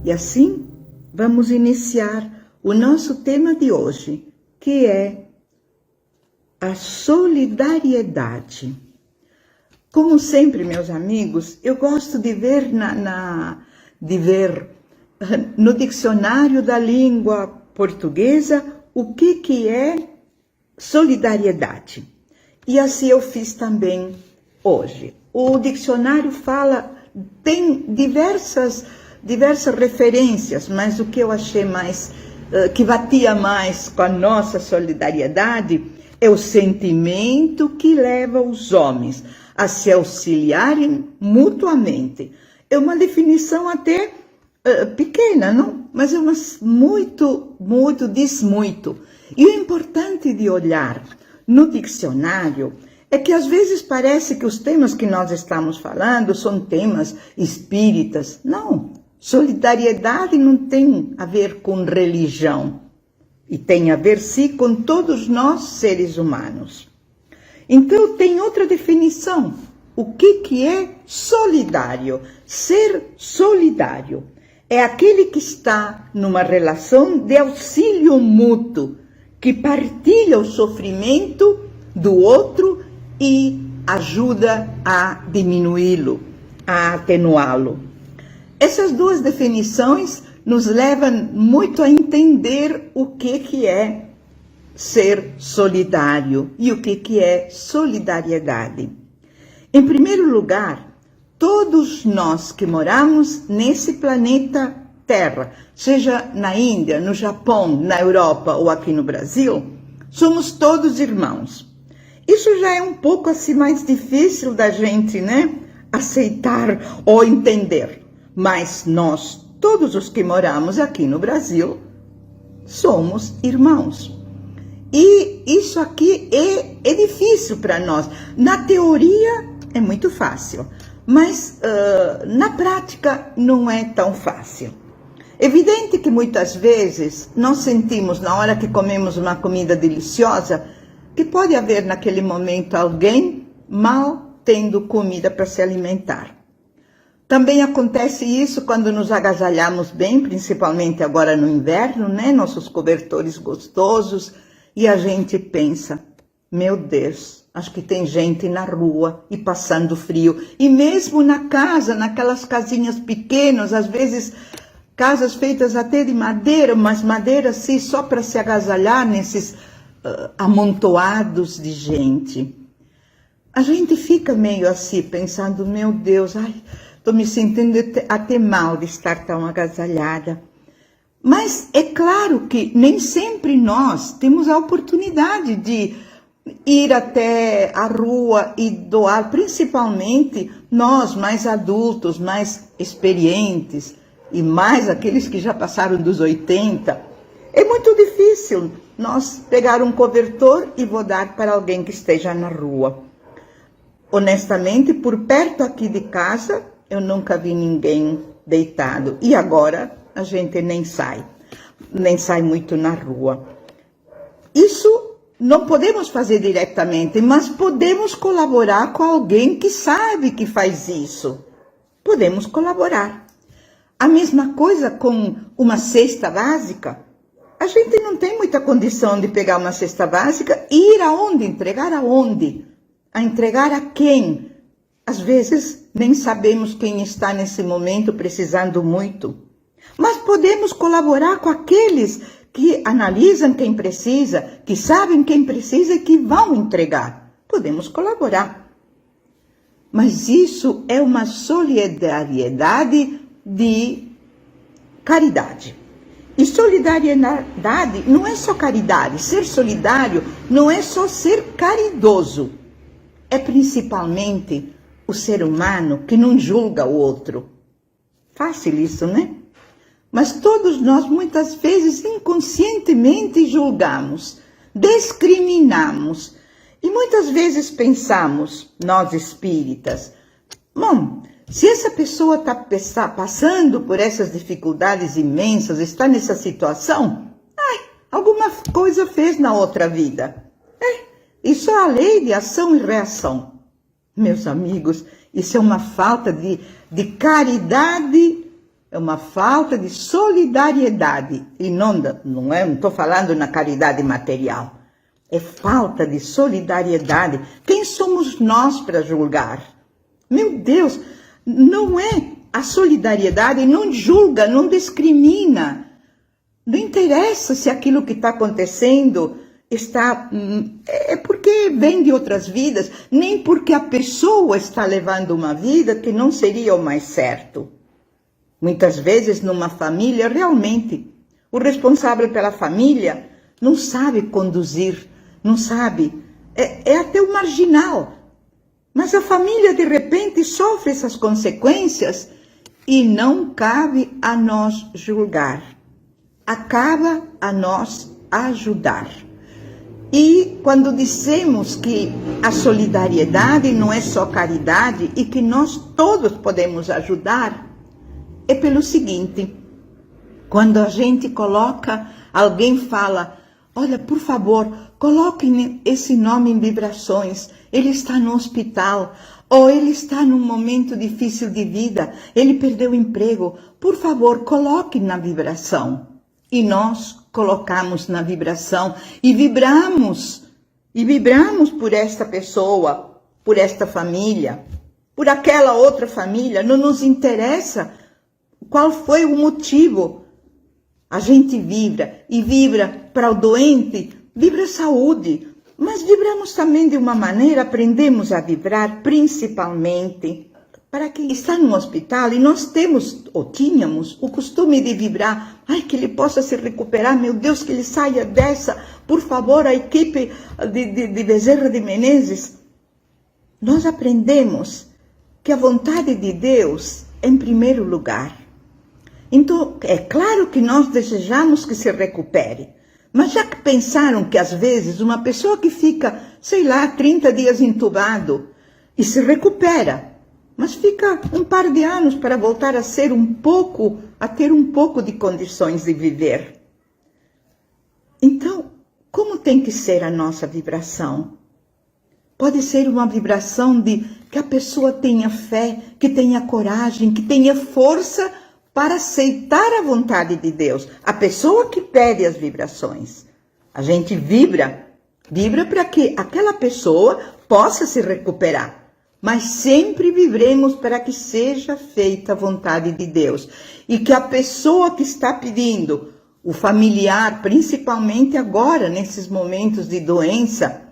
E assim, vamos iniciar o nosso tema de hoje, que é a solidariedade. Como sempre, meus amigos, eu gosto de ver, no dicionário da língua portuguesa o que é solidariedade. E assim eu fiz também hoje. O dicionário tem diversas referências, mas o que eu achei que batia mais com a nossa solidariedade é o sentimento que leva os homens a se auxiliarem mutuamente. É uma definição até pequena, não? Mas é diz muito. E o importante de olhar no dicionário é que às vezes parece que os temas que nós estamos falando são temas espíritas. Não, solidariedade não tem a ver com religião. E tem a ver, sim, com todos nós, seres humanos. Então, tem outra definição. O que é solidário? Ser solidário é aquele que está numa relação de auxílio mútuo, que partilha o sofrimento do outro e ajuda a diminuí-lo, a atenuá-lo. Essas duas definições nos levam muito a entender o que é ser solidário e o que é solidariedade. Em primeiro lugar, todos nós que moramos nesse planeta Terra, seja na Índia, no Japão, na Europa ou aqui no Brasil, somos todos irmãos. Isso já é um pouco assim mais difícil da gente, aceitar ou entender. Mas nós, todos os que moramos aqui no Brasil, somos irmãos. E isso aqui é difícil para nós. Na teoria é muito fácil, mas na prática não é tão fácil. Evidente que muitas vezes nós sentimos, na hora que comemos uma comida deliciosa, que pode haver naquele momento alguém mal tendo comida para se alimentar. Também acontece isso quando nos agasalhamos bem, principalmente agora no inverno, nossos cobertores gostosos, e a gente pensa, meu Deus, acho que tem gente na rua e passando frio. E mesmo na casa, naquelas casinhas pequenas, às vezes casas feitas até de madeira, mas madeira assim só para se agasalhar nesses amontoados de gente. A gente fica meio assim, pensando, meu Deus, estou me sentindo até mal de estar tão agasalhada. Mas é claro que nem sempre nós temos a oportunidade de ir até a rua e doar, principalmente nós mais adultos, mais experientes e mais aqueles que já passaram dos 80. É muito difícil nós pegar um cobertor e vou dar para alguém que esteja na rua. Honestamente, por perto aqui de casa, eu nunca vi ninguém deitado. E agora a gente nem sai muito na rua. Isso não podemos fazer diretamente, mas podemos colaborar com alguém que sabe que faz isso. Podemos colaborar. A mesma coisa com uma cesta básica. A gente não tem muita condição de pegar uma cesta básica e ir aonde? Entregar aonde? A entregar a quem? Às vezes nem sabemos quem está nesse momento precisando muito. Mas podemos colaborar com aqueles que analisam quem precisa, que sabem quem precisa e que vão entregar. Podemos colaborar. Mas isso é uma solidariedade de caridade. E solidariedade não é só caridade. Ser solidário não é só ser caridoso. É principalmente o ser humano que não julga o outro. Fácil isso, né? Mas todos nós, muitas vezes, inconscientemente julgamos, discriminamos. E muitas vezes pensamos, nós espíritas, bom, se essa pessoa está passando por essas dificuldades imensas, está nessa situação, alguma coisa fez na outra vida. Isso é a lei de ação e reação. Meus amigos, isso é uma falta de caridade, é uma falta de solidariedade. E não estou falando na caridade material. É falta de solidariedade. Quem somos nós para julgar? Meu Deus, não é a solidariedade, não julga, não discrimina. Não interessa se aquilo que está acontecendo é porque vem de outras vidas, nem porque a pessoa está levando uma vida que não seria o mais certo. Muitas vezes numa família, realmente, o responsável pela família não sabe conduzir, não sabe, é até o marginal. Mas a família de repente sofre essas consequências e não cabe a nós julgar. Acaba a nós ajudar. E quando dizemos que a solidariedade não é só caridade e que nós todos podemos ajudar, é pelo seguinte: quando a gente coloca, alguém fala, olha, por favor, coloque esse nome em vibrações, ele está no hospital, ou ele está num momento difícil de vida, ele perdeu o emprego, por favor, coloque na vibração. E nós colocamos na vibração e vibramos por esta pessoa, por esta família, por aquela outra família, não nos interessa qual foi o motivo. A gente vibra e vibra para o doente, vibra saúde, mas vibramos também de uma maneira, aprendemos a vibrar principalmente para quem está no hospital e nós temos, ou tínhamos, o costume de vibrar, ai, que ele possa se recuperar, meu Deus, que ele saia dessa, por favor, a equipe de Bezerra de Menezes. Nós aprendemos que a vontade de Deus é em primeiro lugar. Então, é claro que nós desejamos que se recupere, mas já que pensaram que às vezes uma pessoa que fica, 30 dias entubado e se recupera, mas fica um par de anos para voltar a ter um pouco de condições de viver. Então, como tem que ser a nossa vibração? Pode ser uma vibração de que a pessoa tenha fé, que tenha coragem, que tenha força para aceitar a vontade de Deus. A pessoa que pede as vibrações. A gente vibra para que aquela pessoa possa se recuperar. Mas sempre vibremos para que seja feita a vontade de Deus. E que a pessoa que está pedindo, o familiar, principalmente agora, nesses momentos de doença,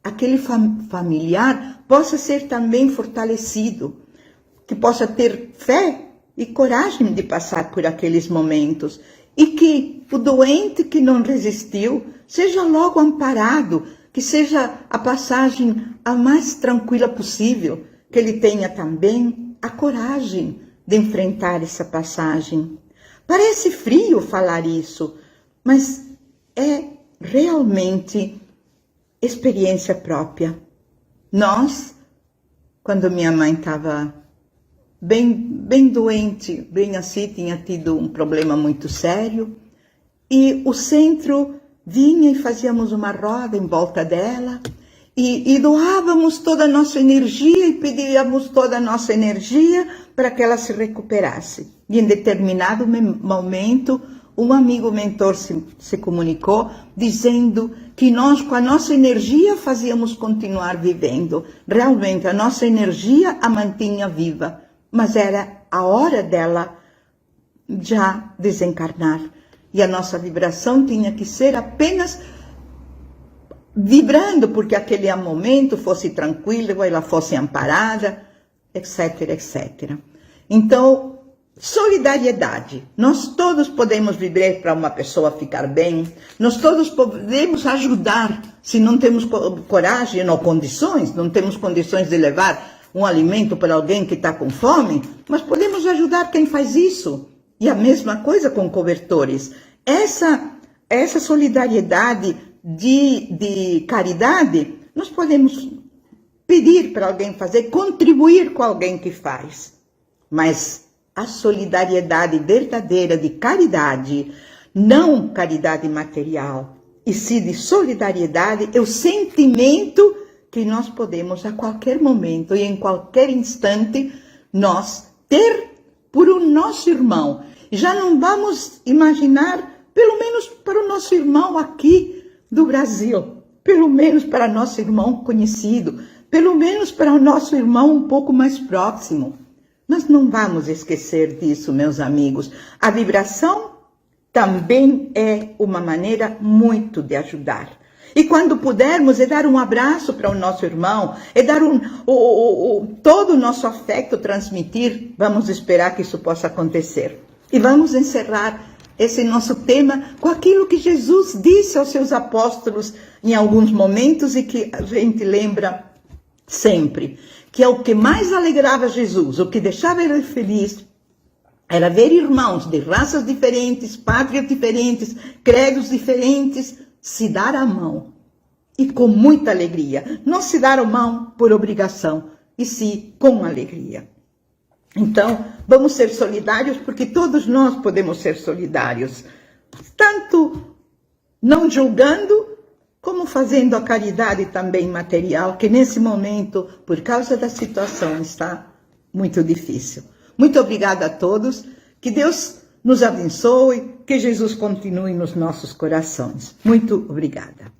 aquele familiar possa ser também fortalecido, que possa ter fé e coragem de passar por aqueles momentos. E que o doente que não resistiu seja logo amparado, que seja a passagem a mais tranquila possível, que ele tenha também a coragem de enfrentar essa passagem. Parece frio falar isso, mas é realmente experiência própria. Nós, quando minha mãe estava bem doente, bem assim, tinha tido um problema muito sério, e o centro vinha e fazíamos uma roda em volta dela, e doávamos toda a nossa energia e pedíamos toda a nossa energia para que ela se recuperasse. E em determinado momento, um amigo mentor se comunicou dizendo que nós, com a nossa energia, fazíamos continuar vivendo. Realmente, a nossa energia a mantinha viva, mas era a hora dela já desencarnar. E a nossa vibração tinha que ser apenas vibrando, porque aquele momento fosse tranquilo, ela fosse amparada, etc, etc. Então, solidariedade. Nós todos podemos vibrar para uma pessoa ficar bem, nós todos podemos ajudar, se não temos coragem ou condições, não temos condições de levar um alimento para alguém que está com fome, mas podemos ajudar quem faz isso. E a mesma coisa com cobertores. Essa solidariedade de caridade, nós podemos pedir para alguém fazer, contribuir com alguém que faz. Mas a solidariedade verdadeira de caridade Não caridade material, e sim de solidariedade, é o sentimento que nós podemos a qualquer momento e em qualquer instante nós ter por o nosso irmão. Já não vamos imaginar, pelo menos para o nosso irmão aqui do Brasil, pelo menos para nosso irmão conhecido, pelo menos para o nosso irmão um pouco mais próximo. Mas não vamos esquecer disso, meus amigos. A vibração também é uma maneira muito de ajudar. E quando pudermos, é dar um abraço para o nosso irmão, é dar todo o nosso afeto transmitir. Vamos esperar que isso possa acontecer. E vamos encerrar esse nosso tema com aquilo que Jesus disse aos seus apóstolos em alguns momentos e que a gente lembra sempre, que é o que mais alegrava Jesus, o que deixava ele feliz, era ver irmãos de raças diferentes, pátrias diferentes, credos diferentes, se dar a mão. E com muita alegria. Não se dar a mão por obrigação, e sim com alegria. Então, vamos ser solidários, porque todos nós podemos ser solidários. Tanto não julgando, como fazendo a caridade também material, que nesse momento, por causa da situação, está muito difícil. Muito obrigada a todos, que Deus nos abençoe, que Jesus continue nos nossos corações. Muito obrigada.